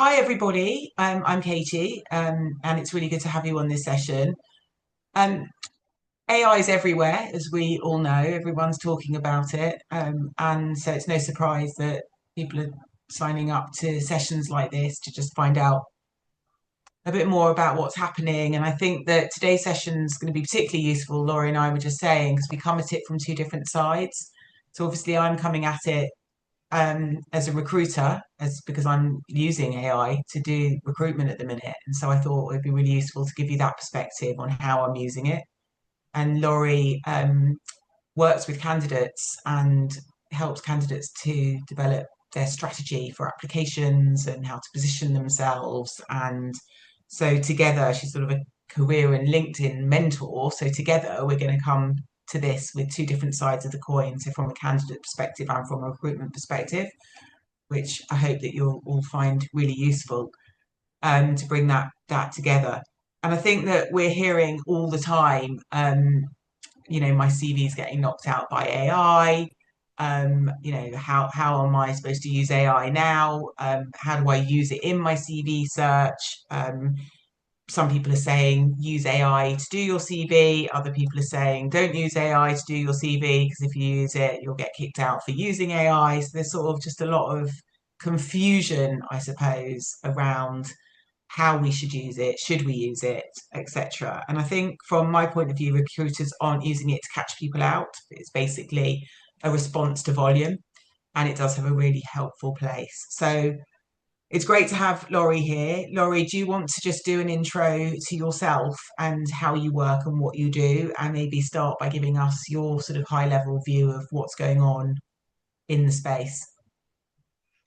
Hi, everybody. I'm Katie, and it's really good to have you on this session. Um, AI is everywhere, as we all know. Everyone's talking about it, and so it's no surprise that people are signing up to sessions like this to just find out a bit more about what's happening. And I think that today's session is going to be particularly useful, Laurie and I were just saying, because we come at it from two different sides. So obviously, I'm coming at it as a recruiter, as because I'm using AI to do recruitment at the minute. And so I thought it would be really useful to give you that perspective on how I'm using it. And Laurie works with candidates and helps candidates to develop their strategy for applications and how to position themselves. And so together, she's sort of a career and LinkedIn mentor. So together, we're going to come to this with two different sides of the coin. So from a candidate perspective and from a recruitment perspective, which I hope that you'll all find really useful to bring that together. And I think that we're hearing all the time, my CV is getting knocked out by AI. How am I supposed to use AI now? How do I use it in my CV search? Some people are saying use AI to do your CV. Other people are saying don't use AI to do your CV because if you use it, you'll get kicked out for using AI. So there's sort of just a lot of confusion, I suppose, around how we should use it, should we use it, etc. And I think from my point of view, recruiters aren't using it to catch people out. It's basically a response to volume, and it does have a really helpful place. So it's great to have Laurie here. Laurie, do you want to just do an intro to yourself and how you work and what you do, and maybe start by giving us your sort of high level view of what's going on in the space?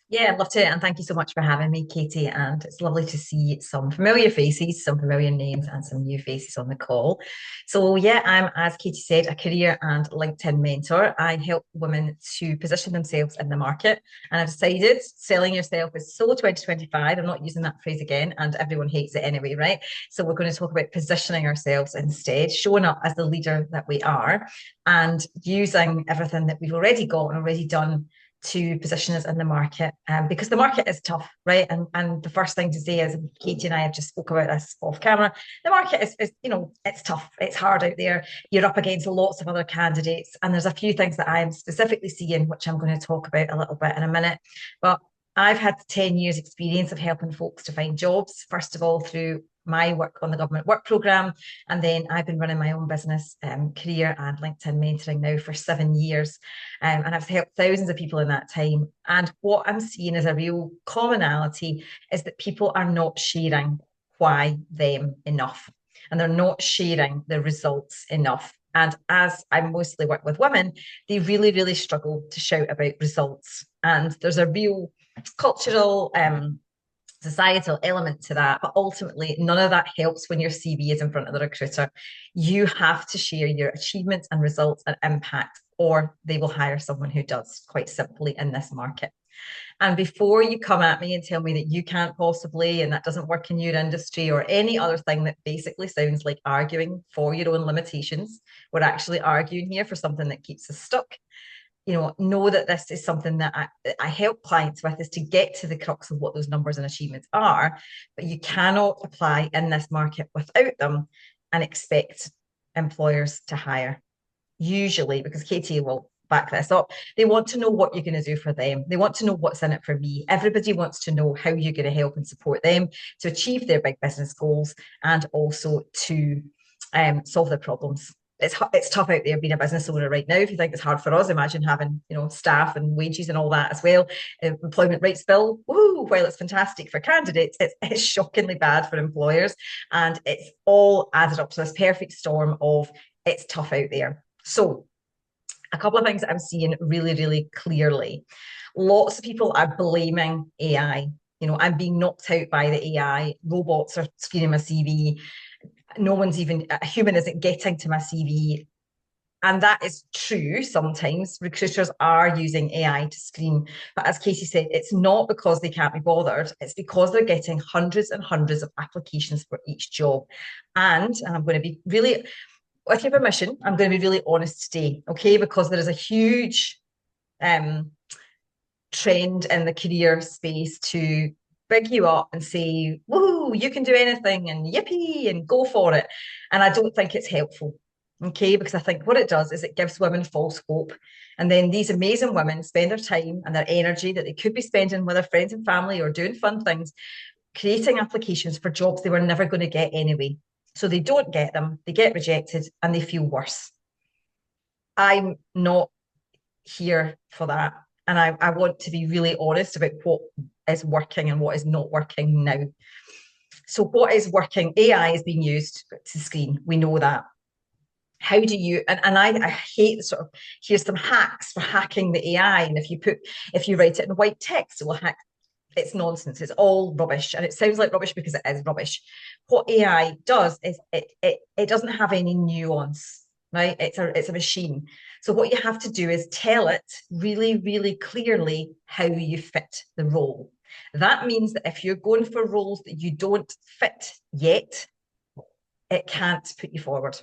Yeah, I'd love to. And thank you so much for having me, Katie. And it's lovely to see some familiar faces, some familiar names, and some new faces on the call. So, yeah, I'm, as Katie said, a career and LinkedIn mentor. I help women to position themselves in the market. And I've decided selling yourself is so 2025. I'm not using that phrase again, and everyone hates it anyway, right? So, we're going to talk about positioning ourselves instead, showing up as the leader that we are, and using everything that we've already got and already done to position us in the market, because the market is tough, right? And the first thing to say is, Katie and I have just spoke about this off camera. The market is it's tough, it's hard out there. You're up against lots of other candidates, and there's a few things that I'm specifically seeing, which I'm going to talk about a little bit in a minute. But I've had 10 years experience of helping folks to find jobs, first of all through my work on the government work programme. And then I've been running my own business, career and LinkedIn mentoring now for 7 years. And I've helped thousands of people in that time. And what I'm seeing as a real commonality is that people are not sharing why them enough. And they're not sharing the results enough. And as I mostly work with women, they really, really struggle to shout about results. And there's a real cultural societal element to that, but ultimately none of that helps when your CV is in front of the recruiter. You have to share your achievements and results and impact, or they will hire someone who does, quite simply, in this market. And before you come at me and tell me that you can't possibly, and that doesn't work in your industry, or any other thing that basically sounds like arguing for your own limitations, we're actually arguing here for something that keeps us stuck. Know that this is something that I help clients with, is to get to the crux of what those numbers and achievements are, but you cannot apply in this market without them and expect employers to hire. Usually, because Katie will back this up, they want to know what you're going to do for them. They want to know what's in it for me. Everybody wants to know how you're going to help and support them to achieve their big business goals and also to solve their problems. It's tough out there being a business owner right now. If you think it's hard for us, imagine having staff and wages and all that as well. Employment rights bill, woo, while it's fantastic for candidates, it's shockingly bad for employers, and it's all added up to this perfect storm of it's tough out there. So a couple of things that I'm seeing really, really clearly. Lots of people are blaming AI. I'm being knocked out by the AI. Robots are screening my CV. No one's even, a human isn't getting to my CV. And that is true. Sometimes recruiters are using AI to screen. But as Casey said, it's not because they can't be bothered. It's because they're getting hundreds and hundreds of applications for each job. And I'm going to be really, with your permission, I'm going to be really honest today, okay? Because there is a huge trend in the career space to big you up and say, woohoo, you can do anything and yippee and go for it. And I don't think it's helpful. Okay, because I think what it does is it gives women false hope. And then these amazing women spend their time and their energy that they could be spending with their friends and family or doing fun things, creating applications for jobs they were never going to get anyway. So they don't get them, they get rejected, and they feel worse. I'm not here for that. And I want to be really honest about what is working and what is not working now. So, what is working? AI is being used to screen. We know that. How do you, and I hate the sort of, here's some hacks for hacking the AI. And if you write it in white text, it will hack. It's nonsense. It's all rubbish. And it sounds like rubbish because it is rubbish. What AI does is it doesn't have any nuance, right? It's a machine. So what you have to do is tell it really, really clearly how you fit the role. That means that if you're going for roles that you don't fit yet, it can't put you forward.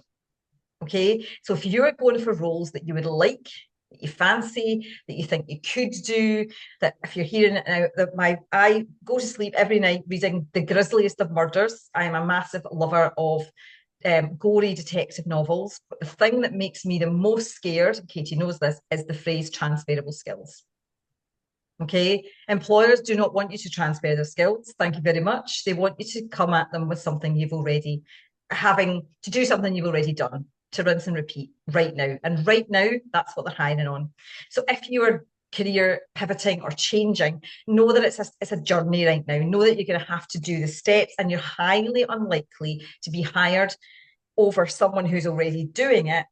Okay, so if you're going for roles that you would like, that you fancy, that you think you could do, that if you're hearing it now, I go to sleep every night reading the grisliest of murders. I am a massive lover of gory detective novels, but the thing that makes me the most scared, and Katie knows this, is the phrase transferable skills. Okay, employers do not want you to transfer their skills. Thank you very much. They want you to come at them with something you've already having to do something you've already done, to rinse and repeat right now. And right now, that's what they're hiring on. So if you're career pivoting or changing, know that it's a journey right now. Know that you're going to have to do the steps, and you're highly unlikely to be hired over someone who's already doing it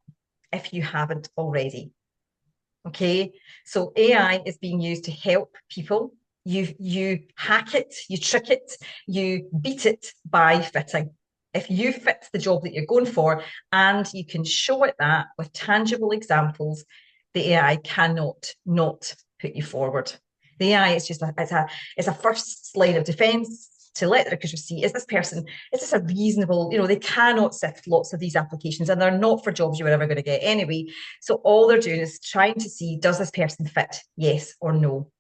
if you haven't already. Okay, so AI is being used to help people. You hack it, you trick it, you beat it by fitting. If you fit the job that you're going for and you can show it that with tangible examples, the AI cannot not put you forward. The AI is just it's a first line of defense to let the recruiters see, is this a reasonable, they cannot sift lots of these applications, and they're not for jobs you were ever going to get anyway. So all they're doing is trying to see, does this person fit? Yes or no.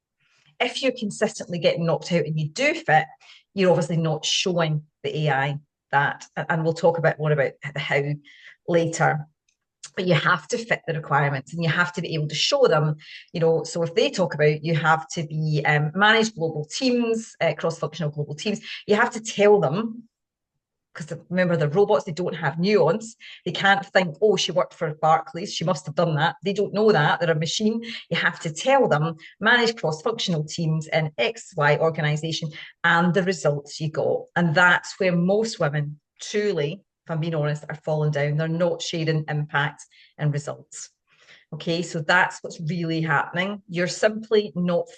If you're consistently getting knocked out and you do fit, you're obviously not showing the AI that. And we'll talk more about the how later. But you have to fit the requirements, and you have to be able to show them, so if they talk about you have to be manage global teams, cross-functional global teams, you have to tell them, because remember, the robots, they don't have nuance. They can't think, oh, she worked for Barclays, she must have done that. They don't know that. They're a machine. You have to tell them, manage cross-functional teams in XY organization, and the results you got. And that's where most women truly, if I'm being honest, are falling down. They're not sharing impact and results. Okay, so that's what's really happening. You're simply not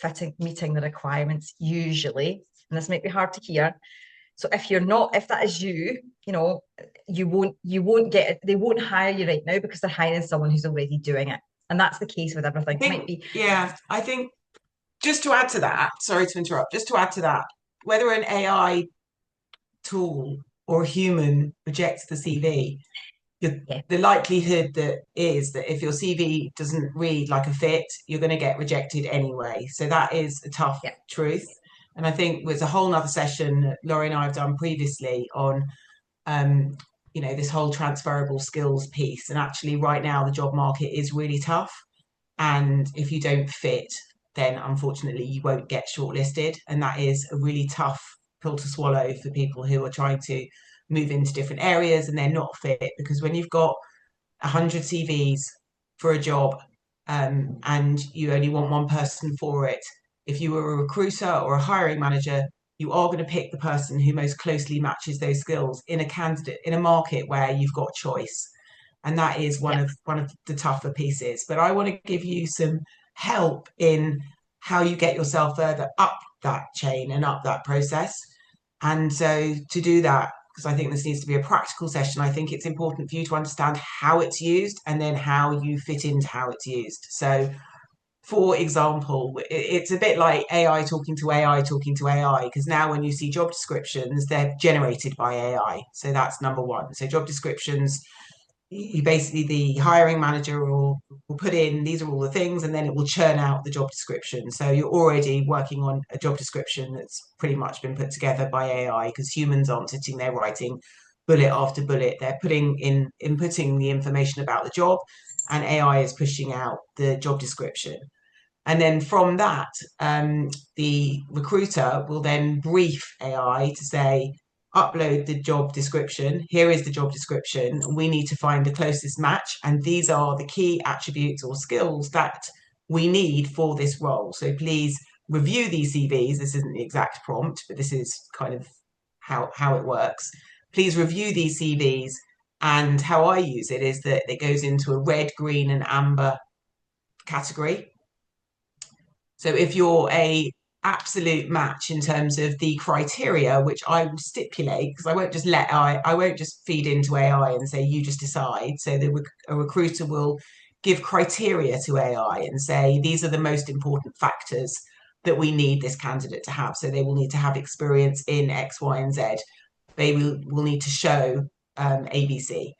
meeting the requirements usually, and this might be hard to hear. So if that is you, you won't get it. They won't hire you right now because they're hiring someone who's already doing it. And that's the case with everything. I think just to add to that, sorry to interrupt, just to add to that, whether an AI tool or a human rejects the CV, the likelihood that if your CV doesn't read like a fit, you're going to get rejected anyway. So that is a tough truth. And I think there's a whole nother session that Laurie and I have done previously on, this whole transferable skills piece. And actually right now the job market is really tough. And if you don't fit, then unfortunately you won't get shortlisted. And that is a really tough pill to swallow for people who are trying to move into different areas and they're not fit, because when you've got 100 CVs for a job and you only want one person for it, if you were a recruiter or a hiring manager, you are going to pick the person who most closely matches those skills in a market where you've got choice. And that is one of the tougher pieces. But I want to give you some help in how you get yourself further up that chain and up that process. And so to do that, because I think this needs to be a practical session, I think it's important for you to understand how it's used and then how you fit into how it's used. So for example, it's a bit like AI talking to AI talking to AI, because now when you see job descriptions, they're generated by AI. So that's number one. So job descriptions you basically, the hiring manager will put in, these are all the things, and then it will churn out the job description. So you're already working on a job description that's pretty much been put together by AI, because humans aren't sitting there writing bullet after bullet. They're inputting the information about the job, and AI is pushing out the job description. And then from that, the recruiter will then brief AI to say, upload the job description. Here is the job description. We need to find the closest match. And these are the key attributes or skills that we need for this role. So please review these CVs. This isn't the exact prompt, but this is kind of how it works. Please review these CVs. And how I use it is that it goes into a red, green, and amber category. So if you're a absolute match in terms of the criteria, which I will stipulate, because I won't just I won't just feed into AI and say, you just decide. So a recruiter will give criteria to AI and say, these are the most important factors that we need this candidate to have. So they will need to have experience in X, Y, and Z. They will need to show ABC.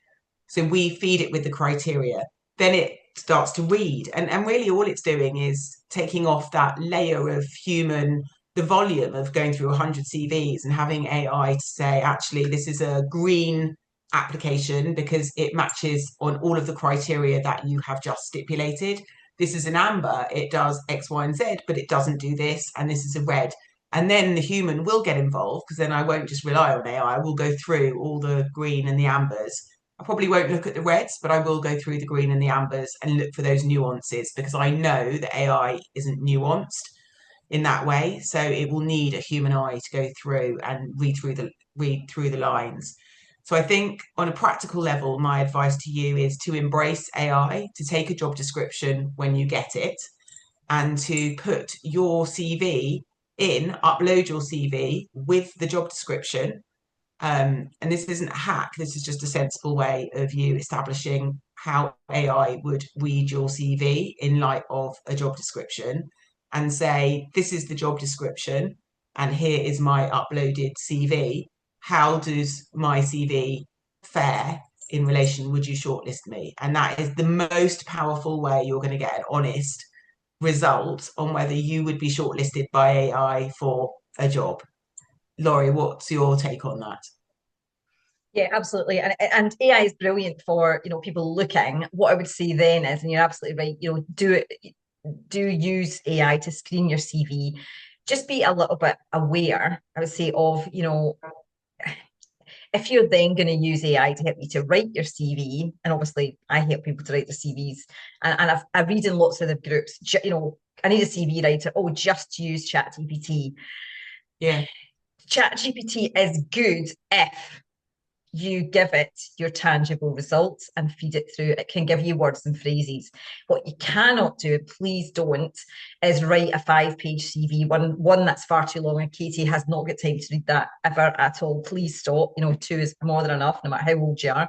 So we feed it with the criteria. Then it starts to read. And really all it's doing is taking off that layer of human, the volume of going through 100 CVs and having AI to say, actually, this is a green application because it matches on all of the criteria that you have just stipulated. This is an amber, it does X, Y, and Z, but it doesn't do this. And this is a red. And then the human will get involved, because then I won't just rely on AI. I will go through all the green and the ambers. I probably won't look at the reds, but I will go through the green and the ambers and look for those nuances, because I know that AI isn't nuanced in that way. So it will need a human eye to go through and read through the lines. So I think on a practical level, my advice to you is to embrace AI, to take a job description when you get it, and to put your CV in, upload your CV with the job description. And this isn't a hack, this is just a sensible way of you establishing how AI would read your CV in light of a job description, and say, this is the job description, and here is my uploaded CV. How does my CV fare in relation? Would you shortlist me? And that is the most powerful way you're going to get an honest result on whether you would be shortlisted by AI for a job. Laurie, what's your take on that? Yeah, absolutely. And AI is brilliant for, people looking. What I would say then is, and you're absolutely right, do use AI to screen your CV. Just be a little bit aware, I would say, of, if you're then going to use AI to help you to write your CV, and obviously I help people to write their CVs, and I read in lots of the groups, I need a CV writer. Oh, just use ChatGPT. Yeah. ChatGPT is good if you give it your tangible results and feed it through. It can give you words and phrases. What you cannot do, please don't, is write a 5-page CV, one that's far too long, and Katie has not got time to read that ever at all. Please stop. 2 is more than enough, no matter how old you are.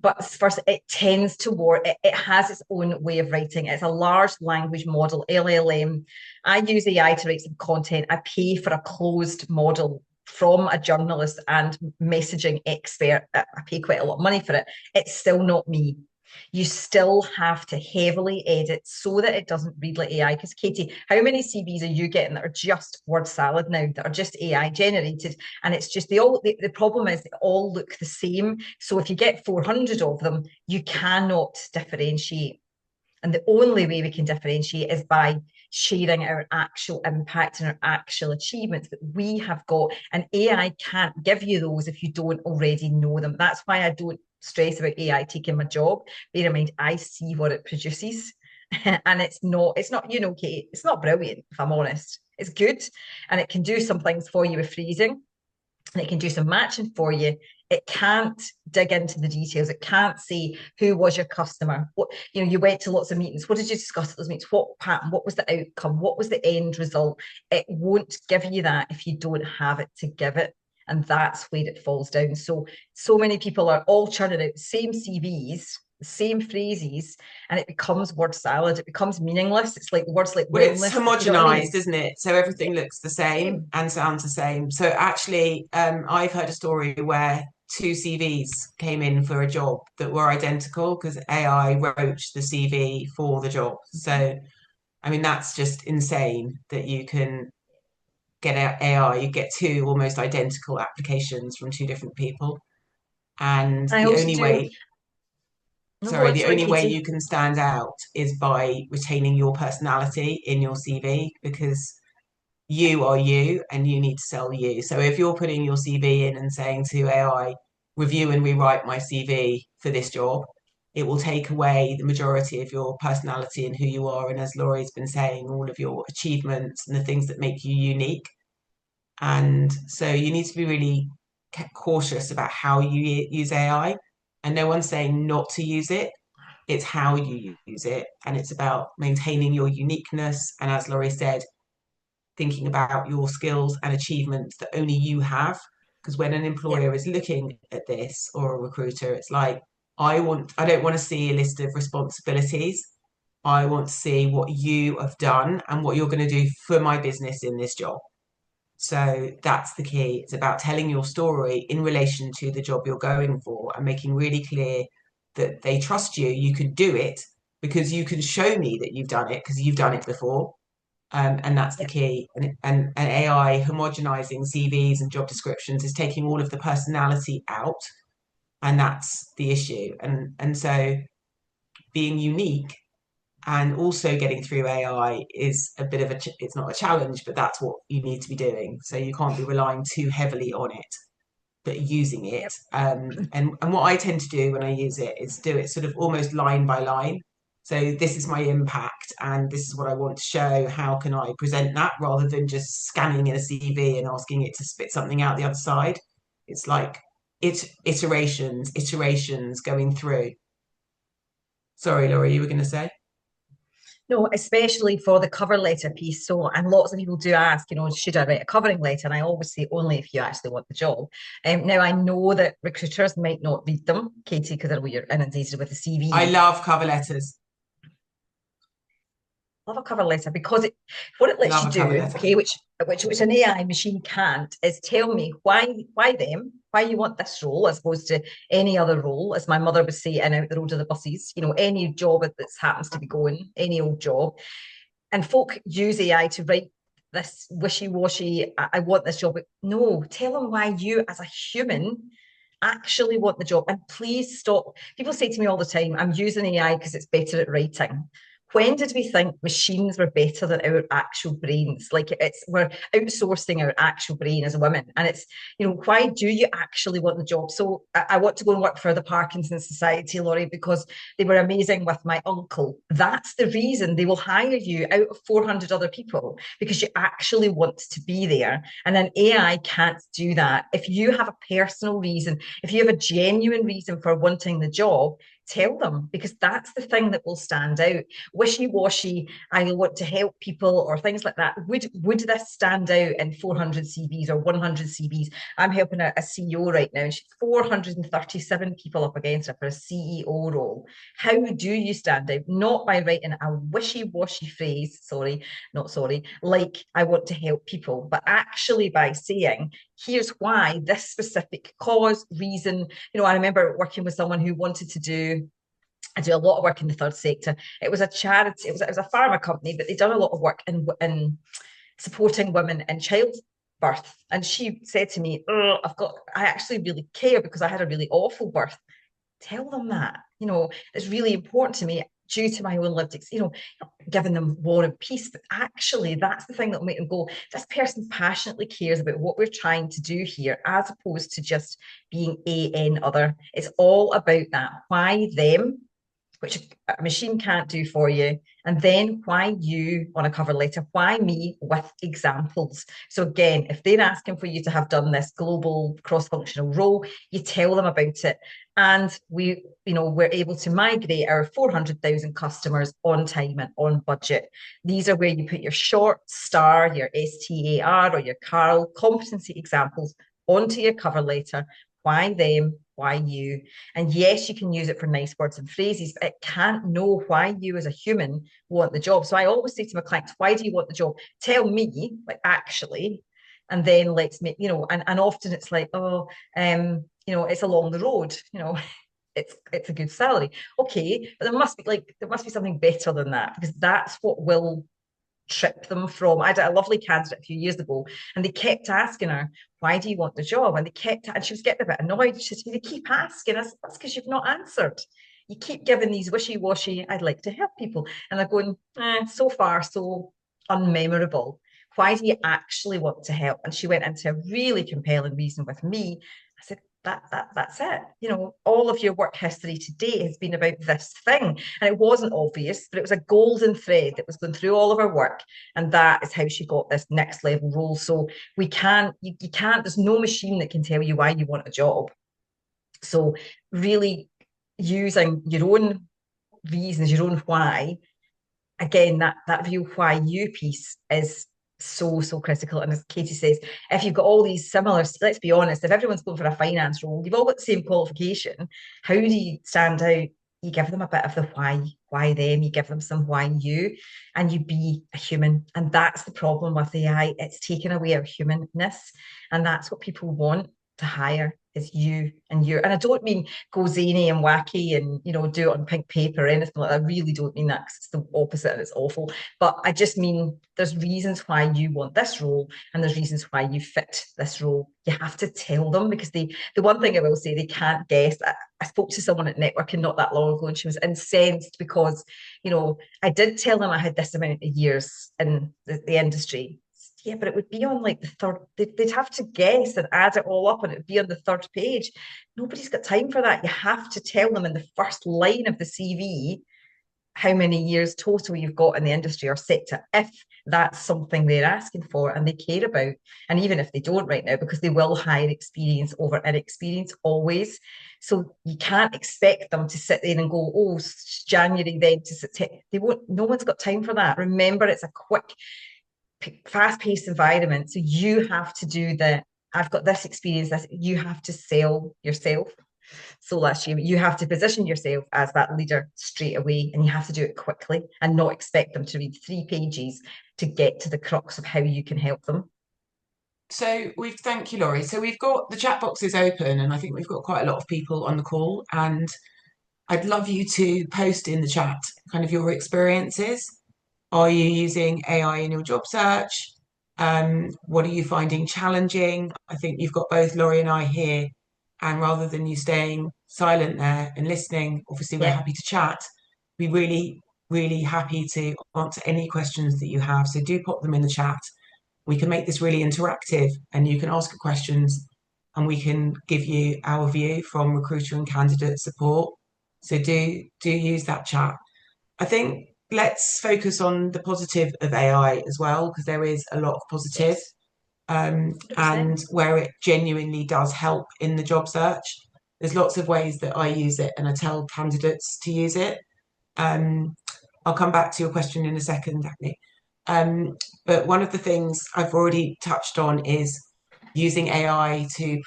But first, it tends to work. It has its own way of writing. It's a large language model, LLM. I use AI to write some content. I pay for a closed model from a journalist and messaging expert. I pay quite a lot of money for it. It's still not me. You still have to heavily edit so that it doesn't read like AI. Because Katie, how many CVs are you getting that are just word salad now, that are just AI generated? And it's just the problem is they all look the same. So if you get 400 of them, you cannot differentiate. And the only way we can differentiate is by sharing our actual impact and our actual achievements that we have got. And AI can't give you those if you don't already know them. That's why I don't stress about AI taking my job. Bear in mind, I see what it produces. And it's not, Kate, it's not brilliant, if I'm honest. It's good. And it can do some things for you with phrasing. And it can do some matching for you. It can't dig into the details. It can't say who was your customer. What you went to lots of meetings. What did you discuss at those meetings? What pattern? What was the outcome? What was the end result? It won't give you that if you don't have it to give it, and that's where it falls down. So many people are all churning out the same CVs, the same phrases, and it becomes word salad. It becomes meaningless. It's like words like well, it's wellness. homogenized, You know I mean? isn't it? So everything looks the same and sounds the same. So actually, I've heard a story where two CVs came in for a job that were identical because AI wrote the CV for the job. So, I mean, that's just insane that you can get out AI, you get two almost identical applications from two different people. And I the also only do. way, No, go sorry, on, the sorry, only way Katie. you can stand out is by retaining your personality in your CV because you are you and you need to sell you. So if you're putting your CV in and saying to AI, review and rewrite my CV for this job, it will take away the majority of your personality and who you are. And as Laurie's been saying, all of your achievements and the things that make you unique. And so you need to be really cautious about how you use AI. And no one's saying not to use it. It's how you use it. And it's about maintaining your uniqueness. And as Laurie said, thinking about your skills and achievements that only you have. Because when an Yeah, employer is looking at this or a recruiter, it's like, I don't want to see a list of responsibilities. I want to see what you have done and what you're going to do for my business in this job. So that's the key. It's about telling your story in relation to the job you're going for and making really clear that they trust you. You can do it because you can show me that you've done it because you've done it before. And that's the yeah. key. And AI homogenizing CVs and job descriptions is taking all of the personality out, and that's the issue. And so being unique and also getting through AI is a bit of it's not a challenge, but that's what you need to be doing. So you can't be relying too heavily on it, but using it. Yep. And what I tend to do when I use it is do it sort of almost line by line. So this is my impact and this is what I want to show. How can I present that rather than just scanning in a CV and asking it to spit something out the other side? It's like iterations going through. Sorry, Laura, you were going to say? No, especially for the cover letter piece. So, and lots of people do ask, should I write a covering letter? And I always say only if you actually want the job. Now, I know that recruiters might not read them, Katie, because you're inundated with the I CVs. love cover letters. Love a cover letter because what it lets Love you a cover do, letter. okay, which an AI machine can't, is tell me why them, why you want this role as opposed to any other role, as my mother would say, and out the road of the buses, any job that happens to be going, any old job. And folk use AI to write this wishy-washy, I want this job. No, tell them why you as a human actually want the job. And please stop. People say to me all the time, I'm using AI because it's better at writing. When did we think machines were better than our actual brains? Like we're outsourcing our actual brain as a woman. And it's, why do you actually want the job? So I want to go and work for the Parkinson's Society, Laurie, because they were amazing with my uncle. That's the reason they will hire you out of 400 other people because you actually want to be there. And then AI can't do that. If you have a personal reason, if you have a genuine reason for wanting the job, tell them because that's the thing that will stand out. Wishy-washy, I want to help people or things like that. Would this stand out in 400 CVs or 100 CVs? I'm helping a CEO right now and she's 437 people up against her for a CEO role. How do you stand out? Not by writing a wishy-washy phrase, like I want to help people, but actually by saying, here's why, this specific cause, reason. I remember working with someone who wanted to I do a lot of work in the third sector. It was a charity, it was a pharma company, but they'd done a lot of work in supporting women in childbirth. And she said to me, I actually really care because I had a really awful birth. Tell them that, it's really important to me due to my own lived experience, giving them war and peace. But actually, that's the thing that will make them go, this person passionately cares about what we're trying to do here, as opposed to just being other. It's all about that. Why them? Which a machine can't do for you. And then why you on a cover letter? Why me with examples? So again, if they're asking for you to have done this global cross-functional role, you tell them about it. And we're able to migrate our 400,000 customers on time and on budget. These are where you put your short STAR, your STAR, or your CARL competency examples onto your cover letter. Why them? Why you? And yes, you can use it for nice words and phrases, but it can't know why you as a human want the job. So I always say to my clients, why do you want the job? Tell me, like actually, and then let's make, and often it's like, it's along the road, it's a good salary. Okay, but there must be something better than that, because that's what will trip them from. I had a lovely candidate a few years ago, and they kept asking her, "Why do you want the job?" And she was getting a bit annoyed. She said, "They keep asking us. That's because you've not answered. You keep giving these wishy-washy, I'd like to help people." And they're going, so far, so unmemorable. Why do you actually want to help? And she went into a really compelling reason with me. I said, that's it. All of your work history to date has been about this thing. And it wasn't obvious, but it was a golden thread that was going through all of her work. And that is how she got this next level role. So we can't, you can't, there's no machine that can tell you why you want a job. So really using your own reasons, your own why, again, that view why you piece is so critical. And as Katie says, if you've got all these similar, let's be honest, if everyone's going for a finance role, you've all got the same qualification. How do you stand out? You give them a bit of the why them, you give them some why you, and you be a human. And that's the problem with AI. It's taken away our humanness. And that's what people want to hire, is you and you. And I don't mean go zany and wacky and do it on pink paper or anything like that. I really don't mean that, because it's the opposite and it's awful. But I just mean there's reasons why you want this role, and there's reasons why you fit this role. You have to tell them, because the one thing I will say, they can't guess. I spoke to someone at networking not that long ago, and she was incensed because I did tell them I had this amount of years in the industry. Yeah, but it would be on like the third, they'd have to guess and add it all up, and it'd be on the third page. Nobody's got time for that. You have to tell them in the first line of the CV how many years total you've got in the industry or sector, if that's something they're asking for and they care about. And even if they don't right now, because they will hire experience over inexperience always. So you can't expect them to sit there and go, oh, January then to September. They won't, no one's got time for that. Remember, it's a quick, fast-paced environment. So you have to do I've got this experience, you have to sell yourself. So last year, you have to position yourself as that leader straight away, and you have to do it quickly and not expect them to read 3 pages to get to the crux of how you can help them. So thank you, Laurie. So we've got the chat boxes open, and I think we've got quite a lot of people on the call, and I'd love you to post in the chat kind of your experiences. Are you using AI in your job search? What are you finding challenging? I think you've got both Laurie and I here, and rather than you staying silent there and listening, obviously we're happy to chat. We're really happy to answer any questions that you have. So do pop them in the chat. We can make this really interactive, and you can ask questions and we can give you our view from recruiter and candidate support. So do use that chat. I think let's focus on the positive of AI as well, because there is a lot of positive, and where it genuinely does help in the job search. There's lots of ways that I use it, and I tell candidates to use it. I'll come back to your question in a second, Daphne. But one of the things I've already touched on is using AI to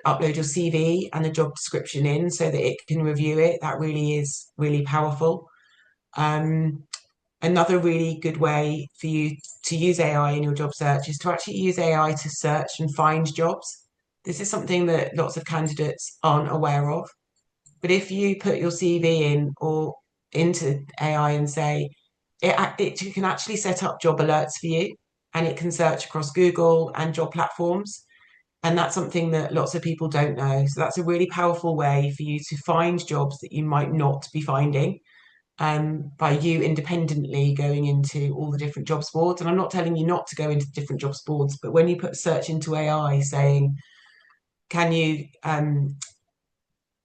upload your CV and the job description in so that it can review it. That really is really powerful. Another really good way for you to use AI in your job search is to actually use AI to search and find jobs. This is something that lots of candidates aren't aware of. But if you put your CV in or into AI and say, it can actually set up job alerts for you, and it can search across Google and job platforms. And that's something that lots of people don't know. So that's a really powerful way for you to find jobs that you might not be finding, by you independently going into all the different jobs boards. And I'm not telling you not to go into different jobs boards, but when you put search into AI saying, can you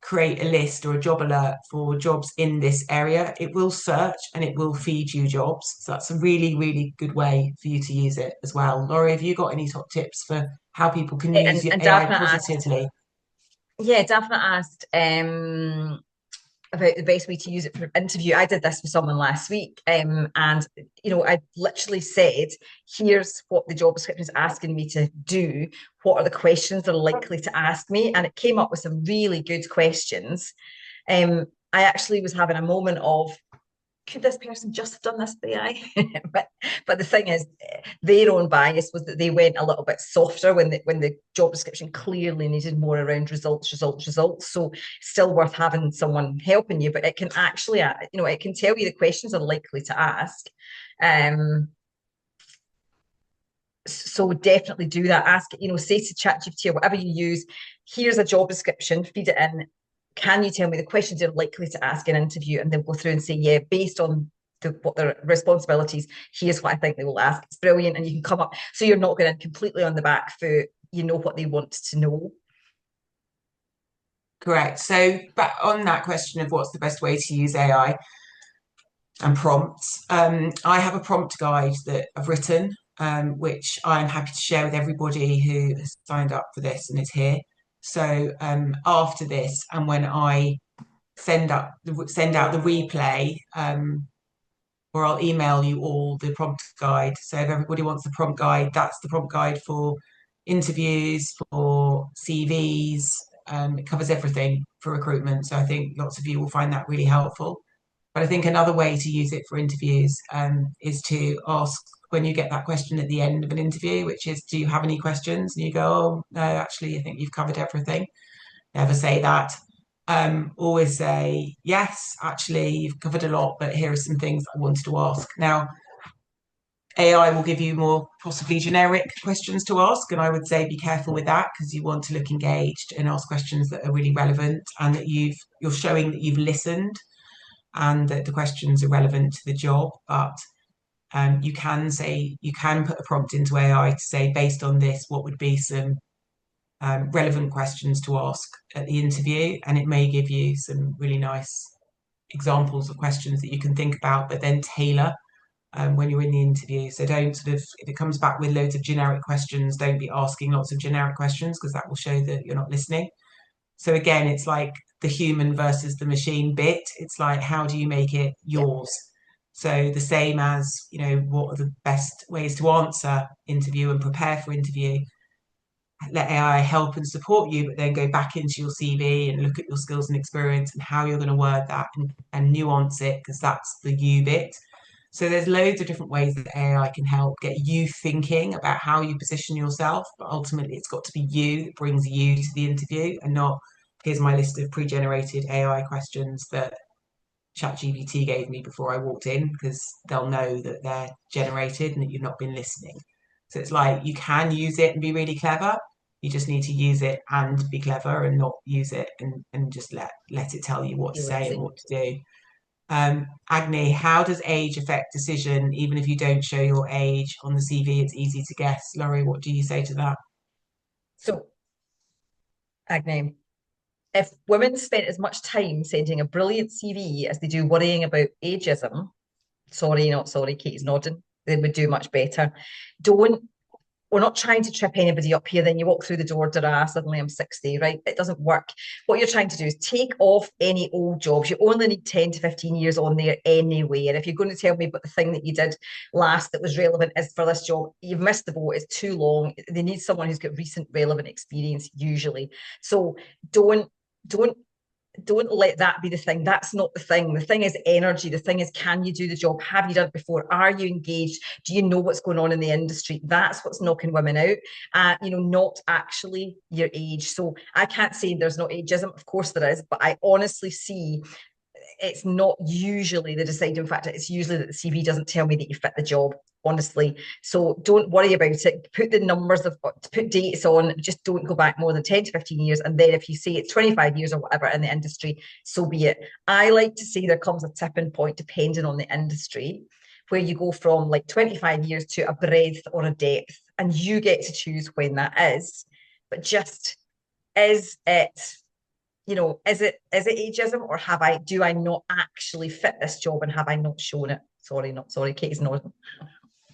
create a list or a job alert for jobs in this area, it will search and it will feed you jobs. So that's a really good way for you to use it as well. Laurie, have you got any top tips for how people can use And AI Daphne positively? Daphne asked about the best way to use it for an interview. I did this with someone last week, and I literally said, here's what the job description is asking me to do. What are the questions they're likely to ask me? And it came up with some really good questions. I actually was having a moment of, could this person just have done this with AI? but the thing is, their own bias was that they went a little bit softer when the job description clearly needed more around results, results, results. So still worth having someone helping you, but it can actually, it can tell you the questions are likely to ask. So definitely do that. Ask, say to ChatGPT or whatever you use, here's a job description, feed it in. Can you tell me the questions you're likely to ask in an interview? And they'll go through and say, yeah, based on what their responsibilities, here's what I think they will ask. It's brilliant. And you can come up, so you're not going completely on the back foot. You know what they want to know. Correct. So, but on that question of what's the best way to use AI and prompts, I have a prompt guide that I've written, which I'm happy to share with everybody who has signed up for this and is here. So after this, and when I send out the replay, or I'll email you all the prompt guide. So if everybody wants the prompt guide, that's the prompt guide for interviews, for CVs. It covers everything for recruitment. So I think lots of you will find that really helpful. But I think another way to use it for interviews is to ask when you get that question at the end of an interview, which is, do you have any questions? And you go, oh, no, actually, I think you've covered everything. Never say that. Always say, yes, actually, you've covered a lot, but here are some things I wanted to ask. Now, AI will give you more possibly generic questions to ask, and I would say be careful with that because you want to look engaged and ask questions that are really relevant and that you're showing that you've listened and that the questions are relevant to the job. But you can put a prompt into AI to say, based on this, what would be some relevant questions to ask at the interview, and it may give you some really nice examples of questions that you can think about, but then tailor when you're in the interview. So don't sort of, if it comes back with loads of generic questions, don't be asking lots of generic questions because that will show that you're not listening. So again, it's like the human versus the machine bit. It's like, how do you make it yours? So the same as, what are the best ways to answer interview and prepare for interview? Let AI help and support you, but then go back into your CV and look at your skills and experience and how you're going to word that and nuance it because that's the you bit. So there's loads of different ways that AI can help get you thinking about how you position yourself, but ultimately it's got to be you that brings you to the interview and not, here's my list of pre-generated AI questions that ChatGPT gave me before I walked in, because they'll know that they're generated and that you've not been listening. So it's like you can use it and be really clever. You just need to use it and be clever and not use it and just let it tell you what to say and what to do. Agni, how does age affect decision? Even if you don't show your age on the CV, it's easy to guess. Laurie, what do you say to that? So, Agni, if women spent as much time sending a brilliant CV as they do worrying about ageism, sorry, not sorry, Katie's nodding, they would do much better. We're not trying to trip anybody up here. Then you walk through the door, suddenly I'm 60, right? It doesn't work. What you're trying to do is take off any old jobs. You only need 10 to 15 years on there anyway. And if you're going to tell me about the thing that you did last that was relevant is for this job, you've missed the boat. It's too long. They need someone who's got recent relevant experience usually. So don't let that be the thing. That's not the thing. The thing is energy. The thing is, can you do the job? Have you done it before? Are you engaged? Do you know what's going on in the industry? That's what's knocking women out. Not actually your age. So I can't say there's no ageism. Of course there is, but I honestly see it's not usually the deciding factor. It's usually that the CV doesn't tell me that you fit the job, honestly. So don't worry about it. Put the numbers put dates on, just don't go back more than 10 to 15 years. And then if you say it's 25 years or whatever in the industry, so be it. I like to say there comes a tipping point depending on the industry where you go from like 25 years to a breadth or a depth, and you get to choose when that is. But just is it is it ageism, or do I not actually fit this job and have I not shown it? Sorry, not sorry. Katie's nodding.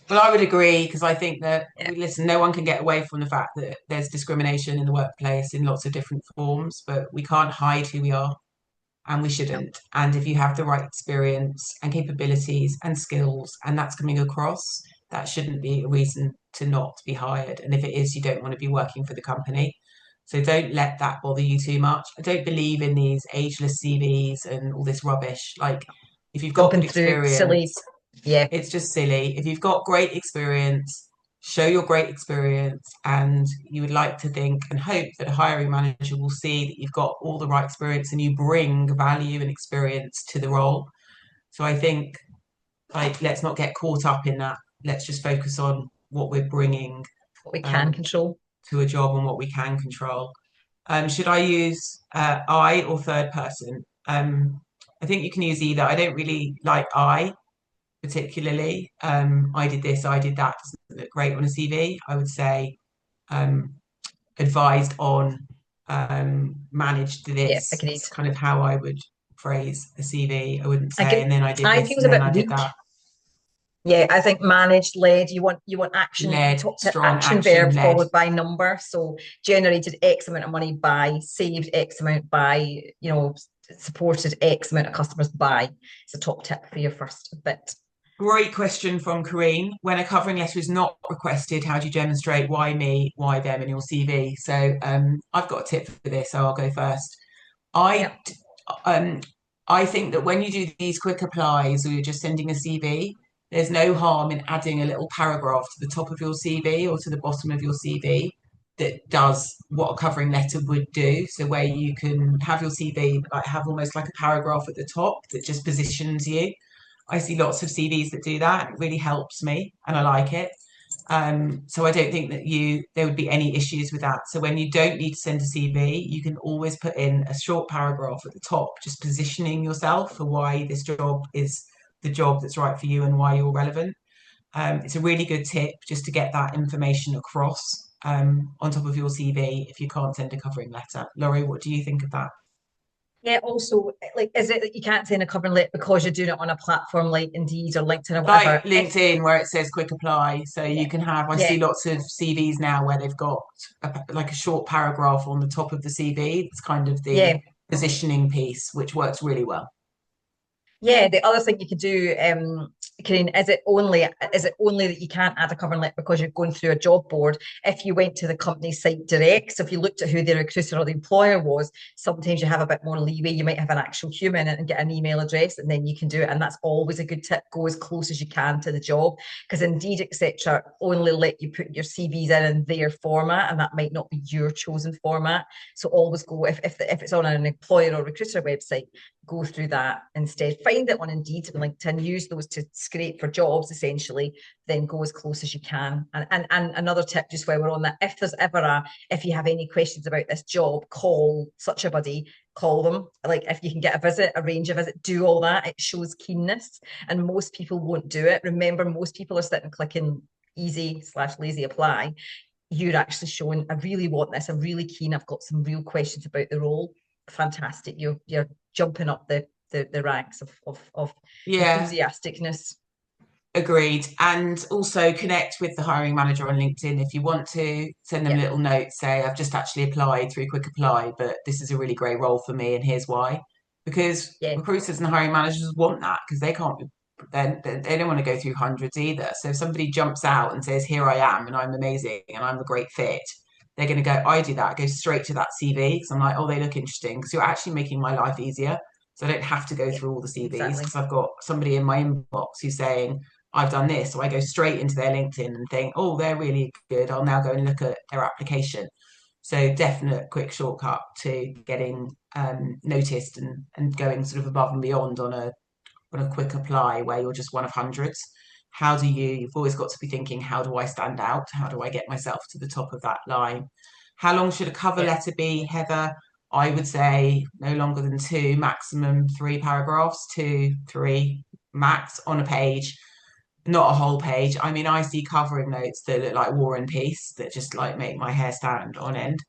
Well, I would agree because I think that, listen, no one can get away from the fact that there's discrimination in the workplace in lots of different forms, but we can't hide who we are and we shouldn't. And if you have the right experience and capabilities and skills and that's coming across, that shouldn't be a reason to not be hired. And if it is, you don't want to be working for the company. So don't let that bother you too much. I don't believe in these ageless CVs and all this rubbish. Like, If you've got Jumping good through silly, experience, yeah, it's just silly. If you've got great experience, show your great experience, and you would like to think and hope that a hiring manager will see that you've got all the right experience and you bring value and experience to the role. So I think, like, let's not get caught up in that. Let's just focus on what we're bringing what we can um, control. to a job and what we can control. Should I use I or third person? I think you can use either. I don't really like I particularly. I did this, I did that. Doesn't look great on a CV. I would say um, advised on, managed Yeah, this. agreed. It's kind of how I would phrase a CV. I wouldn't I say, can, and then I did I this, think it's and a then bit I did weak. that. Yeah, I think managed, led, you want action, Led, top tip strong action action, verb led. followed by number. So generated X amount of money by, saved X amount by, supported X amount of customers by. It's a top tip for your first bit. Great question from Kareen. When a covering letter is not requested, how do you demonstrate why me, why them in your CV? So I've got a tip for this, so I'll go first. I Yeah. um, I think that when you do these quick applies or you're just sending a CV, there's no harm in adding a little paragraph to the top of your CV or to the bottom of your CV that does what a covering letter would do. So where you can have your CV like have almost like a paragraph at the top that just positions you. I see lots of CVs that do that. It really helps me and I like it. So I don't think that there would be any issues with that. So when you don't need to send a CV, you can always put in a short paragraph at the top, just positioning yourself for why this job is the job that's right for you and why you're relevant. It's a really good tip just to get that information across on top of your CV if you can't send a covering letter. Laurie, what do you think of that? Yeah, also, like, is it that you can't send a covering letter because you're doing it on a platform like Indeed or LinkedIn or Like whatever? If LinkedIn, where it says quick apply. So yeah, you can have, I yeah, see lots of CVs now where they've got like a short paragraph on the top of the CV. It's kind of the yeah. positioning piece, which works really well. Yeah, the other thing you could do, Karine, is it only that you can't add a covering letter because you're going through a job board? If you went to the company site direct, so if you looked at who the recruiter or the employer was, sometimes you have a bit more leeway. You might have an actual human and get an email address, and then you can do it. And that's always a good tip. Go as close as you can to the job, because Indeed, etc., only let you put your CVs in their format, and that might not be your chosen format. So always go if it's on an employer or recruiter website, go through that instead. Find it on Indeed and LinkedIn, use those to scrape for jobs essentially, then go as close as you can. And another tip, just while we're on that, if you have any questions about this job, call such a buddy, call them. Like if you can get a visit, arrange a visit, do all that. It shows keenness. And most people won't do it. Remember, most people are sitting clicking easy/lazy apply. You're actually showing, I really want this, I'm really keen, I've got some real questions about the role. Fantastic. You're jumping up the ranks of Yeah, enthusiasticness. agreed. And also connect with the hiring manager on LinkedIn if you want to. Send them a Yeah, little note, say, I've just actually applied through Quick Apply, but this is a really great role for me, and here's why. Because yeah, recruiters and hiring managers want that because they can't be, they don't want to go through hundreds either. So if somebody jumps out and says, here I am, and I'm amazing, and I'm a great fit, they're going to go, I do that, go straight to that CV because I'm like, oh, they look interesting because you're actually making my life easier. So I don't have to go yeah, through all the CVs exactly. because I've got somebody in my inbox who's saying, I've done this. So I go straight into their LinkedIn and think, oh, they're really good. I'll now go and look at their application. So definite quick shortcut to getting noticed and going sort of above and beyond on a quick apply where you're just one of hundreds. You've always got to be thinking, how do I stand out? How do I get myself to the top of that line? How long should a cover Yeah, letter be, Heather? I would say no longer than two, maximum three paragraphs, two, three max on a page, not a whole page. I mean, I see covering notes that look like War and Peace that just like make my hair stand on end.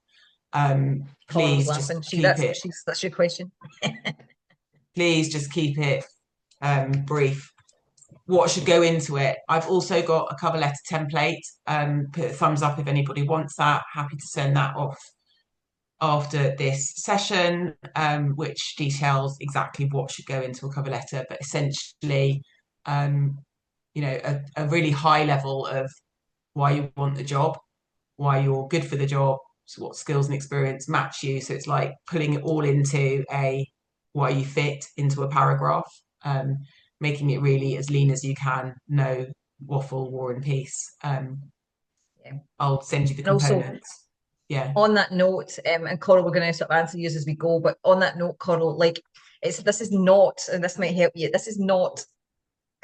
Colin was Please just laughing. She keep that's it. she's that's your question. Please just keep it brief. What should go into it? I've also got a cover letter template. Put a thumbs up if anybody wants that. Happy to send that off after this session, which details exactly what should go into a cover letter. But essentially, um, a really high level of why you want the job, why you're good for the job, so what skills and experience match you. So it's like pulling it all into a why you fit into a paragraph. making it really as lean as you can. No waffle, war and peace. Yeah. I'll send you the And also, components. Yeah. on that note, and Coral, we're going to sort of answer you as we go, but on that note, Coral, like this is not, and this might help you, this is not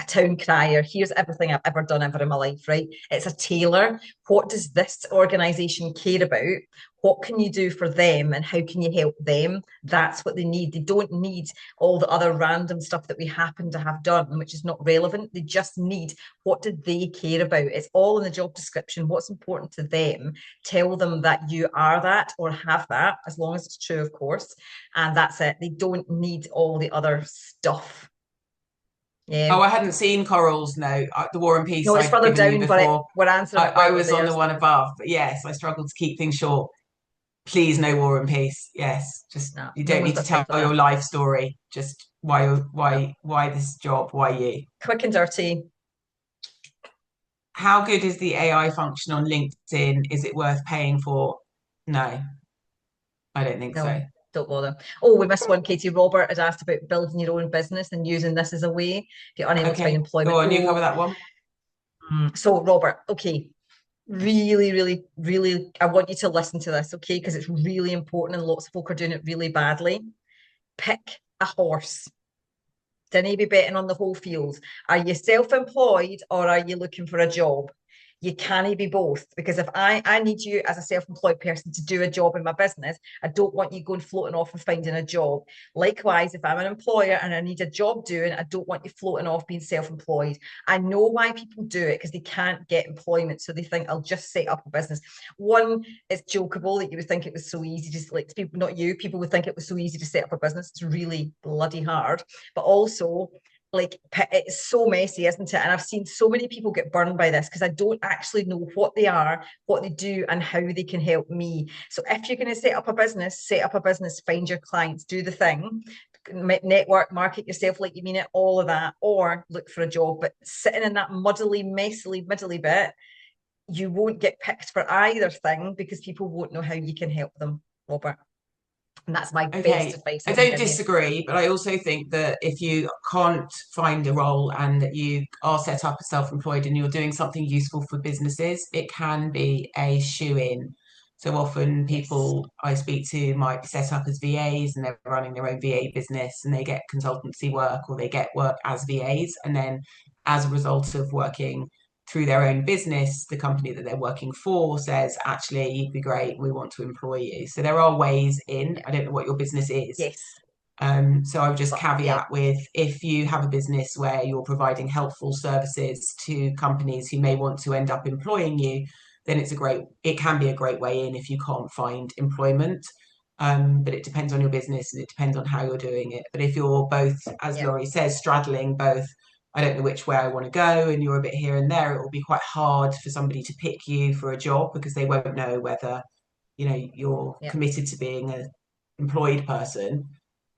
a town crier. Here's everything I've ever done ever in my life, right? It's a tailor. What does this organization care about? What can you do for them and how can you help them? That's what they need. They don't need all the other random stuff that we happen to have done, which is not relevant. They just need what do they care about? It's all in the job description. What's important to them? Tell them that you are that or have that, as long as it's true, of course. And that's it. They don't need all the other stuff. Oh, Yeah. I hadn't seen Coral's note. The War and Peace No, it's I'd further given you down, but before. we're answering it I while we're was on there. the one above, but yes, I struggled to keep things short. Please, no war and peace. Yes, just No, you no don't one's need to got time tell for your that. life story. Just why this job, why you. Quick and dirty. How good is the AI function on LinkedIn? Is it worth paying for? No, I don't think so. No, don't bother. Oh, we missed one, Katie. Robert had asked about building your own business and using this as a way if you're unable to find Okay, go employment. on, you cover Oh, that one. so Robert, okay. Really, really, really, I want you to listen to this, okay? Because it's really important and lots of folk are doing it really badly. Pick a horse. Didn't be betting on the whole field. Are you self-employed or are you looking for a job? You can't be both because if I need you as a self-employed person to do a job in my business, I don't want you going floating off and finding a job. Likewise, if I'm an employer and I need a job doing, I don't want you floating off being self-employed. I know why people do it because they can't get employment. So they think I'll just set up a business. One, it's jokeable that you would think it was so easy, just like people, not you, people would think it was so easy to set up a business. It's really bloody hard. But also like it's so messy, isn't it? And I've seen so many people get burned by this because I don't actually know what they are, what they do, and how they can help me. So if you're going to set up a business, find your clients, do the thing, network, market yourself like you mean it, all of that, or look for a job. But sitting in that muddly, messily, middly bit, you won't get picked for either thing because people won't know how you can help them, Robert. And that's my best Okay, advice I I can don't give you. disagree, but I also think that if you can't find a role and that you are set up as self-employed and you're doing something useful for businesses, it can be a shoe-in. So often Yes. people I speak to might be set up as VAs and they're running their own VA business and they get consultancy work or they get work as VAs. And then as a result of working through their own business, the company that they're working for says, actually, you'd be great. We want to employ you. So there are ways in. Yeah. I don't know what your business is. Yes. So I would just But yeah. caveat with if you have a business where you're providing helpful services to companies who may want to end up employing you, then it can be a great way in if you can't find employment. But it depends on your business and it depends on how you're doing it. But if you're both, as Yeah. Laurie says, straddling both, I don't know which way I want to go, and you're a bit here and there, it will be quite hard for somebody to pick you for a job because they won't know whether, you're Yeah. committed to being an employed person,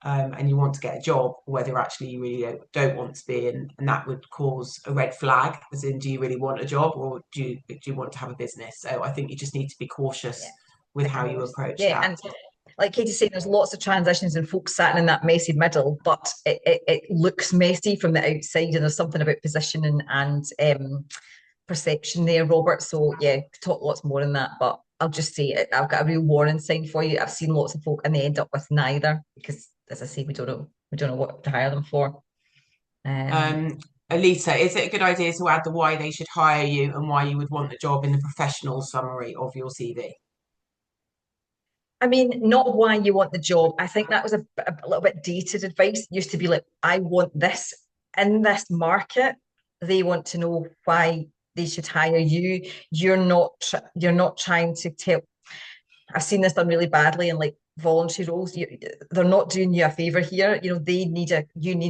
and you want to get a job, or whether actually you really don't want to be, and that would cause a red flag, as in, do you really want a job or do you want to have a business? So I think you just need to be cautious Yeah. with Pick a how you horse. approach Yeah. that. And like Katie said, there's lots of transitions and folks sat in that messy middle, but it looks messy from the outside, and there's something about positioning and perception there, Robert. So yeah, talk lots more in that, but I'll just say I've got a real warning sign for you. I've seen lots of folk and they end up with neither because, as I say, we don't know what to hire them for. Um, Um, Alita, is it a good idea to add the why they should hire you and why you would want the job in the professional summary of your CV? I mean, not why you want the job. I think that was a little bit dated advice. It used to be like, I want this in this market. They want to know why they should hire you. You're not trying to tell. I've seen this done really badly in like voluntary roles. They're not doing you a favor here. You need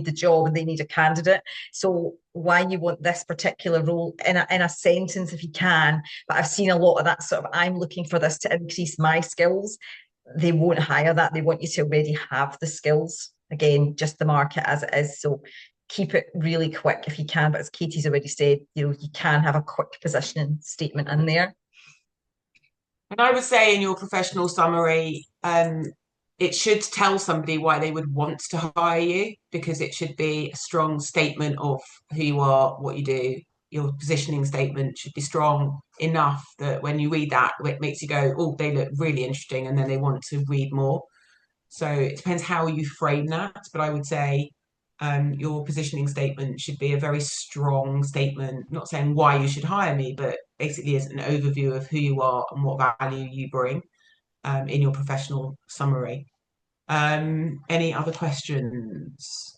the job and they need a candidate. So why you want this particular role in a sentence if you can. But I've seen a lot of that sort of, I'm looking for this to increase my skills. They won't hire that. They want you to already have the skills. Again, just the market as it is. So keep it really quick if you can. But as Katie's already said, you can have a quick positioning statement in there. And I would say in your professional summary, it should tell somebody why they would want to hire you, because it should be a strong statement of who you are, what you do. Your positioning statement should be strong enough that when you read that, it makes you go, oh, they look really interesting, and then they want to read more. So it depends how you frame that. But I would say your positioning statement should be a very strong statement, not saying why you should hire me, but basically as an overview of who you are and what value you bring in your professional summary. Any other questions?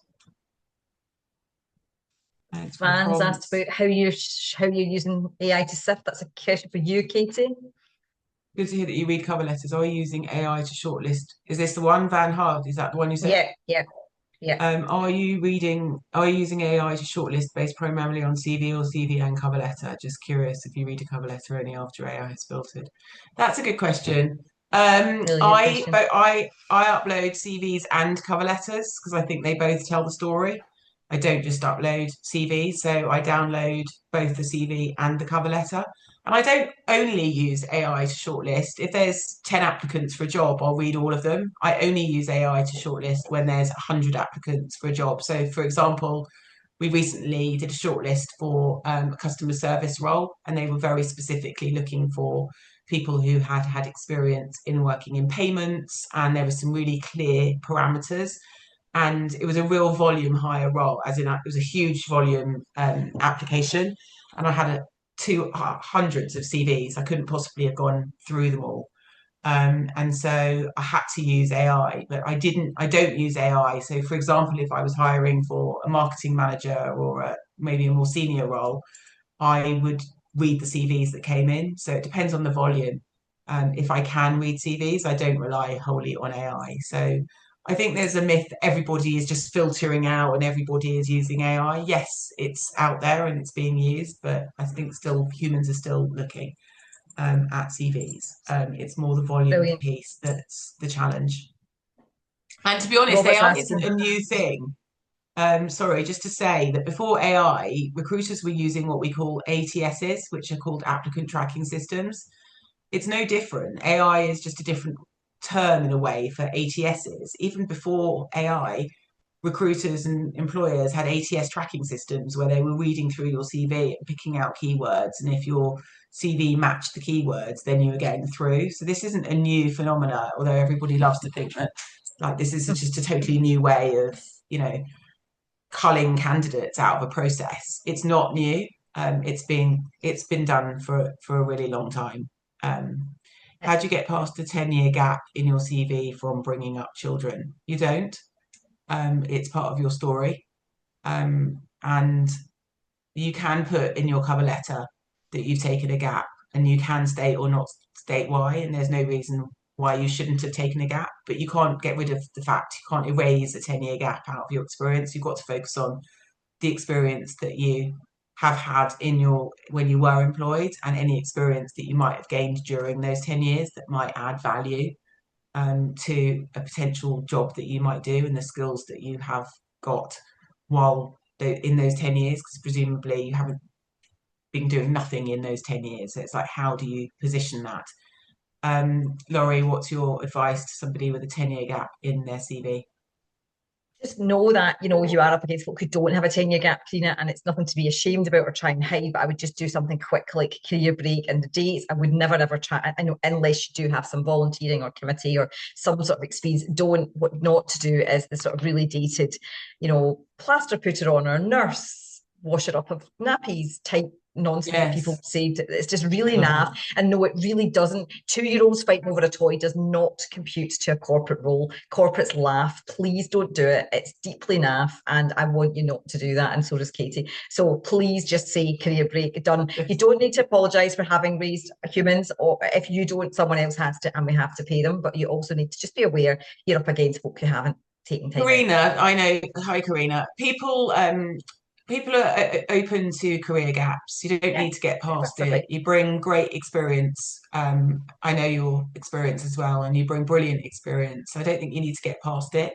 Thanks for the Van's asked prompts. about how you're using AI to sift. That's a question for you, Katie. Good to hear that you read cover letters. Are you using AI to shortlist? Is this the one, Van Hard? Is that the one you said? Yeah, yeah, yeah. Are you using AI to shortlist based primarily on CV or CV and cover letter? Just curious if you read a cover letter only after AI has filtered. That's a good question. Really good question. I upload CVs and cover letters because I think they both tell the story. I don't just upload CVs, so I download both the CV and the cover letter. And I don't only use AI to shortlist. If there's 10 applicants for a job, I'll read all of them. I only use AI to shortlist when there's 100 applicants for a job. So, for example, we recently did a shortlist for a customer service role, and they were very specifically looking for people who had had experience in working in payments, and there were some really clear parameters. And it was a real volume hire role, as in it was a huge volume application, and I had two hundreds of CVs. I couldn't possibly have gone through them all. And so I had to use AI, but I don't use AI. So for example, if I was hiring for a marketing manager or maybe a more senior role, I would read the CVs that came in. So it depends on the volume. If I can read CVs, I don't rely wholly on AI. So I think there's a myth that everybody is just filtering out and everybody is using AI. Yes, it's out there and it's being used, but I think still humans are still looking at CVs. It's more the volume Brilliant. piece that's the challenge. And to be honest, Robert's AI isn't asking. a new thing. Sorry, just to say that before AI, recruiters were using what we call ATSs, which are called applicant tracking systems. It's no different. AI is just a different term in a way for ATSs. Even before AI, recruiters and employers had ATS tracking systems where they were reading through your CV and picking out keywords. And if your CV matched the keywords, then you were getting through. So this isn't a new phenomena, although everybody loves to think that like this is just a totally new way of, you know, culling candidates out of a process. It's not new. It's been done for a really long time. Um, how do you get past the 10-year gap in your CV from bringing up children? You don't. It's part of your story. And you can put in your cover letter that you've taken a gap, and you can state or not state why, and there's no reason why you shouldn't have taken a gap, but you can't get rid of the fact, you can't erase a 10-year gap out of your experience. You've got to focus on the experience that you have had in your when you were employed, and any experience that you might have gained during those 10 years that might add value to a potential job that you might do, and the skills that you have got while in those 10 years, because presumably you haven't been doing nothing in those 10 years. So it's like, how do you position that? Laurie, what's your advice to somebody with a 10-year gap in their CV? Just know that, you are up against folk who don't have a 10-year gap, Karina, and it's nothing to be ashamed about or try and hide, but I would just do something quick like career break and the dates. I would never ever try, I know, unless you do have some volunteering or committee or some sort of experience. What not to do is the sort of really dated, plaster putter on or nurse, washer up of nappies type nonsense that people Yes. say. It's just really naff. And no, it really doesn't. 2-year-olds fighting over a toy does not compute to a corporate role. Corporates laugh. Please don't do it. It's deeply naff, and I want you not to do that. And so does Katie. So please just say career break done. You don't need to apologise for having raised humans, or if you don't, someone else has to, and we have to pay them. But you also need to just be aware you're up against folk who haven't taken time out. Karina, I know. Hi, Karina. People are open to career gaps. You don't Yeah, need to get past it. perfect. You bring great experience. I know your experience as well, and you bring brilliant experience. I don't think you need to get past it.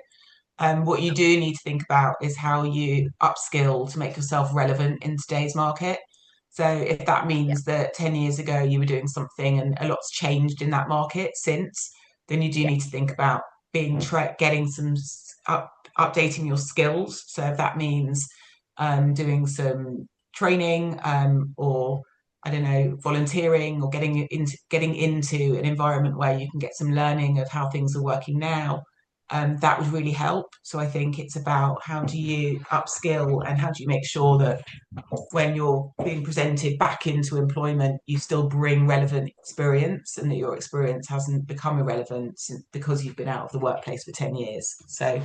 What you do need to think about is how you upskill to make yourself relevant in today's market. So if that Yeah, means that 10 years ago you were doing something and a lot's changed in that market since, then you do yeah. need to think about being getting some updating your skills. So if that means doing some training, or I don't know, volunteering, or getting into an environment where you can get some learning of how things are working now, that would really help. So I think it's about how do you upskill and how do you make sure that when you're being presented back into employment, you still bring relevant experience and that your experience hasn't become irrelevant because you've been out of the workplace for 10 years. So,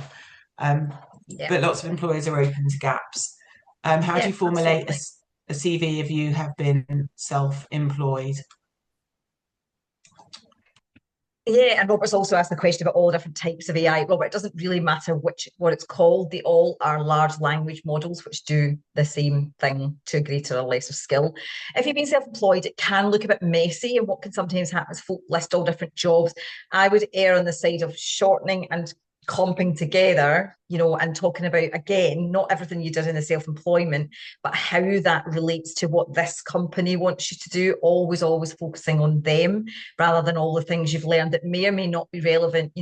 Yeah, but lots of employers are open to gaps. How do yeah, you formulate absolutely. a CV if you have been self-employed? Yeah, and Robert's also asked the question about all the different types of AI. Robert, it doesn't really matter what it's called. They all are large language models which do the same thing to a greater or lesser skill. If you've been self-employed, it can look a bit messy, and what can sometimes happen is folk list all different jobs. I would err on the side of shortening and comping together, and talking about, again, not everything you did in the self-employment, but how that relates to what this company wants you to do, always focusing on them rather than all the things you've learned that may or may not be relevant.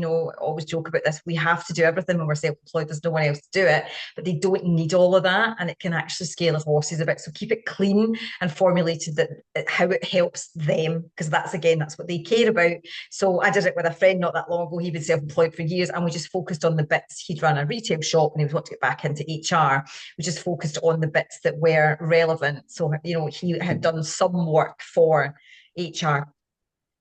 Always joke about this. We have to do everything when we're self-employed. There's no one else to do it, but they don't need all of that, and it can actually scale the horses a bit. So keep it clean and formulated that how it helps them, because that's what they care about. So I did it with a friend not that long ago. He'd been self-employed for years, and we just focused on the bits. He'd run a retail shop and he was wanting to get back into HR. We just focused on the bits that were relevant. So, he had done some work for HR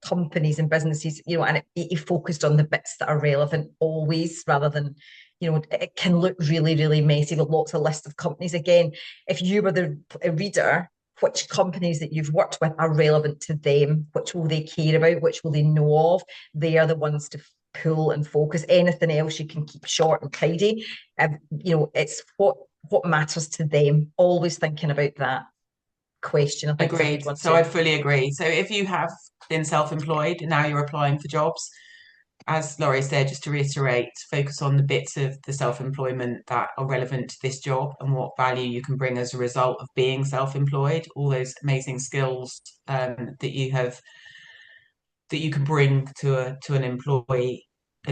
companies and businesses, and it focused on the bits that are relevant always, rather than, it can look really, really messy with lots of lists of companies. Again, if you were the reader, which companies that you've worked with are relevant to them, which will they care about, which will they know of, they are the ones to pull and focus. Anything else you can keep short and tidy. It's what matters to them. Always thinking about that question, I think, is a Agreed. good one So too. I'd fully agree. So if you have been self-employed and now you're applying for jobs, as Laurie said, just to reiterate, focus on the bits of the self-employment that are relevant to this job and what value you can bring as a result of being self-employed, all those amazing skills that you can bring to an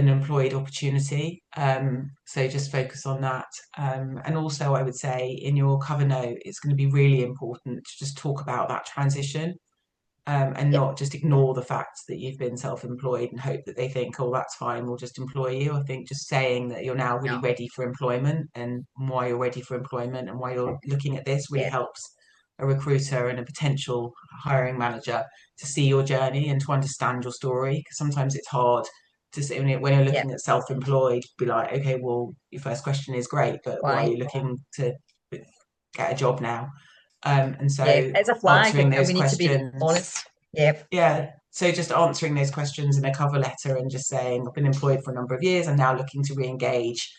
employed opportunity. So just focus on that. And also I would say in your cover note, it's going to be really important to just talk about that transition, and Yeah. not just ignore the fact that you've been self-employed and hope that they think, oh, that's fine, we'll just employ you. I think just saying that you're now really No. ready for employment and why you're ready for employment and why you're looking at this really Yeah. helps a recruiter and a potential hiring manager to see your journey and to understand your story. Because sometimes it's hard to say when you're Yeah. looking at self-employed, be like, okay, well, your first question is great, but why are Why? you looking to get a job now? And Yeah. so It's a flag, answering and those we need to be questions, honest. Yeah. yeah. So just answering those questions in a cover letter and just saying, I've been employed for a number of years. I'm now looking to re-engage,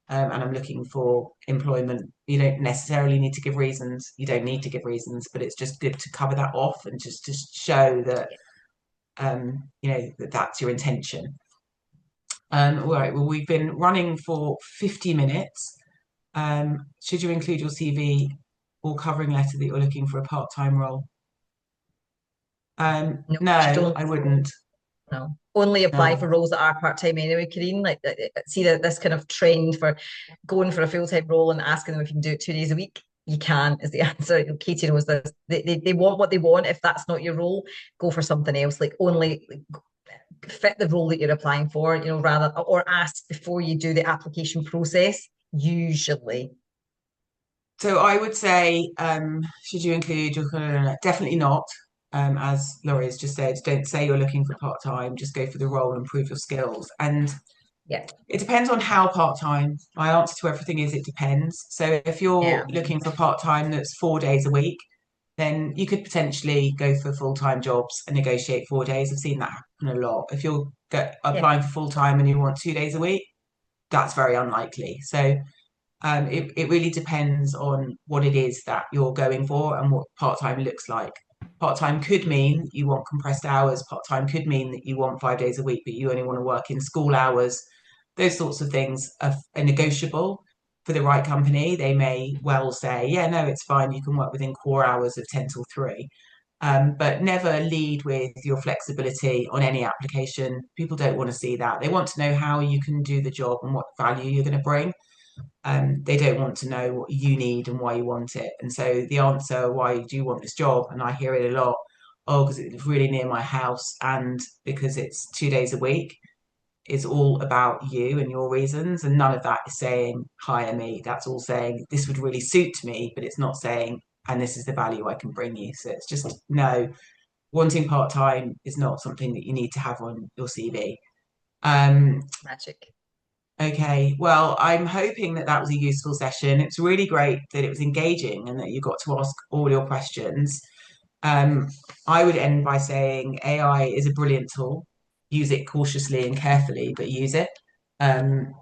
and I'm looking for employment. You don't necessarily need to give reasons. You don't need to give reasons, but it's just good to cover that off and just show that, that that's your intention. All right. Well, we've been running for 50 minutes. Should you include your CV or covering letter that you're looking for a part-time role? No, she No, don't. I wouldn't. No. Only apply for No. roles that are part-time anyway, Karine. Like, see that this kind of trend for going for a full-time role and asking them if you can do it 2 days a week. You can, is the answer. Katie knows this. They want what they want. If that's not your role, go for something else. Like, only fit the role that you're applying for, rather, or ask before you do the application process, usually. So I would say, should you include your definitely not. As Laurie has just said, don't say you're looking for part-time, just go for the role and prove your skills. And Yeah. it depends on how part-time. My answer to everything is it depends. So if you're Yeah. looking for part-time that's 4 days a week, then you could potentially go for full-time jobs and negotiate 4 days. I've seen that happen a lot. If you're Yeah. applying for full-time and you want 2 days a week, that's very unlikely. So it really depends on what it is that you're going for and what part-time looks like. Part-time could mean you want compressed hours. Part-time could mean that you want 5 days a week, but you only want to work in school hours. Those sorts of things are negotiable for the right company. They may well say, yeah, no, it's fine. You can work within core hours of 10 till 3. But never lead with your flexibility on any application. People don't want to see that. They want to know how you can do the job and what value you're going to bring. They don't want to know what you need and why you want it. And so the answer, why do you want this job? And I hear it a lot. Oh, because it's really near my house and because it's 2 days a week. It's all about you and your reasons. And none of that is saying, hire me. That's all saying, this would really suit me, but it's not saying, and this is the value I can bring you. So it's just, no, wanting part-time is not something that you need to have on your CV. Um, Magic. Okay, well, I'm hoping that that was a useful session. It's really great that it was engaging and that you got to ask all your questions. Um, I would end by saying AI is a brilliant tool. Use it cautiously and carefully, but use it. Um,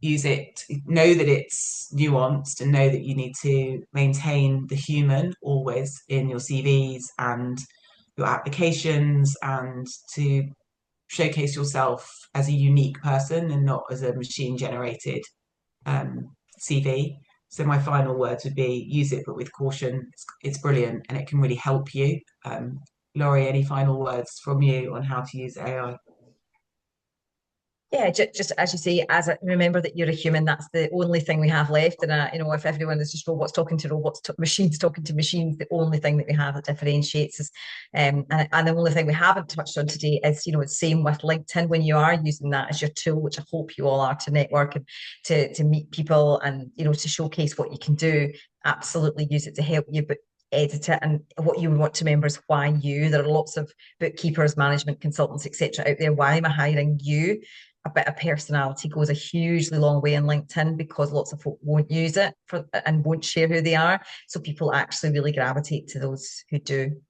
Use it, know that it's nuanced and know that you need to maintain the human always in your CVs and your applications and to showcase yourself as a unique person and not as a machine generated CV. So my final words would be use it, but with caution. It's brilliant and it can really help you. Laurie, any final words from you on how to use AI? Yeah, just as you say, remember that you're a human. That's the only thing we have left. And if everyone is just robots talking to robots, machines talking to machines, the only thing that we have that differentiates us. And the only thing we haven't touched on today is, it's same with LinkedIn. When you are using that as your tool, which I hope you all are, to network and to meet people and to showcase what you can do, absolutely use it to help you. But edit it, and what you want to remember is why you. There are lots of bookkeepers, management consultants, etc. out there. Why am I hiring you? A bit of personality goes a hugely long way in LinkedIn, because lots of folk won't use it and won't share who they are. So people actually really gravitate to those who do.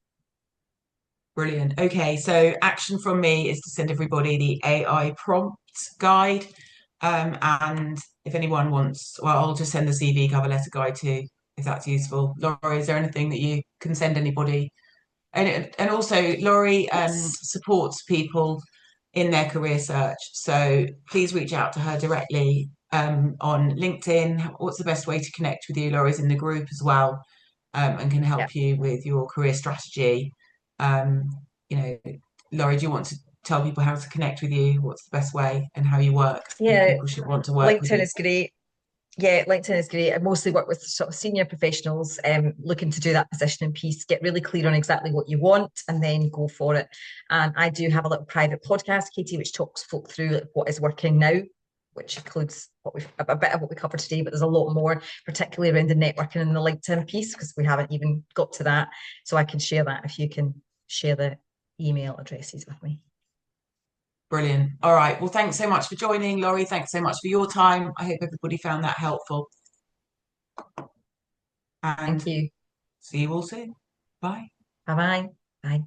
Brilliant. Okay, so action from me is to send everybody the AI prompt guide. And if anyone wants, well, I'll just send the CV cover letter guide too, if that's useful. Laurie, is there anything that you can send anybody? And also, Laurie Yes. supports people in their career search. So please reach out to her directly on LinkedIn. What's the best way to connect with you? Laurie's in the group as well, and can Yeah. help you with your career strategy. Um, you know, Laurie, do you want to tell people how to connect with you? What's the best way and how you work? Who Yeah. people should want to work with LinkedIn you? is great. Yeah, LinkedIn is great. I mostly work with sort of senior professionals looking to do that positioning piece, get really clear on exactly what you want, and then go for it. And I do have a little private podcast, Katie, which talks folk through what is working now, which includes a bit of what we covered today, but there's a lot more, particularly around the networking and the LinkedIn piece, because we haven't even got to that. So I can share that if you can share the email addresses with me. Brilliant. All right. Well, thanks so much for joining, Laurie. Thanks so much for your time. I hope everybody found that helpful. Thank And you. see you all soon. Bye. Bye-bye. Bye.